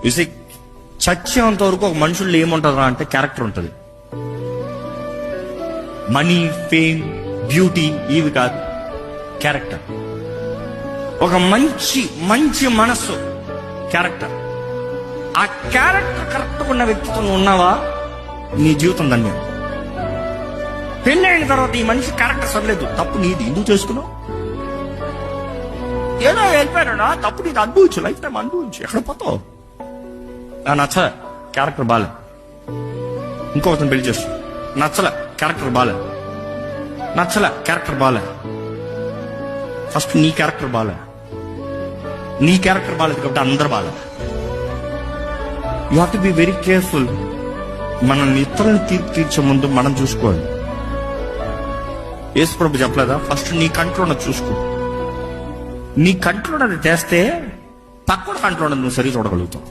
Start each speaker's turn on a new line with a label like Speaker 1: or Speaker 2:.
Speaker 1: చూసి చచ్చేంత వరకు ఒక మనుషుల్లో ఏముంటుందా అంటే క్యారెక్టర్ ఉంటుంది. మనీ, ఫేమ్, బ్యూటీ ఇవి కాదు, క్యారెక్టర్. ఒక మంచి మంచి మనస్సు, క్యారెక్టర్. ఆ క్యారెక్టర్ కరెక్ట్ ఉన్న వ్యక్తితో ఉన్నావా, నీ జీవితం ధన్యం. పెళ్ళైన తర్వాత ఈ మనిషి క్యారెక్టర్ సరలేదు, తప్పు నీది, ఎందుకు చేసుకున్నావు? ఏదో వెళ్ళిపోయాడా, తప్పు నీది, అనుభవించు, లైఫ్ టైం అనుభవించు. ఎక్కడ పోతావు? నచ్చలే, క్యారెక్టర్ బాలే, ఇంకొకరిని పెళ్లి చేస్తు. నచ్చలే, క్యారెక్టర్ బాలే, నచ్చలే, క్యారెక్టర్ బాలే. ఫస్ట్ నీ క్యారెక్టర్ బాలే. నీ క్యారెక్టర్ బాలేదు కాబట్టి అందరు బాలే. You have to be very careful. మనల్ని ఇతరులను తీర్చే ముందు మనం చూసుకోవాలి. యేసుప్రభు చెప్పలేదా, ఫస్ట్ నీ కంట్రోల్ ఉన్నది చూసుకో. నీ కంట్రోల్ అది చేస్తే పక్కన కంట్రోల్ ఉన్నది నువ్వు సరిగా చూడగలుగుతావు.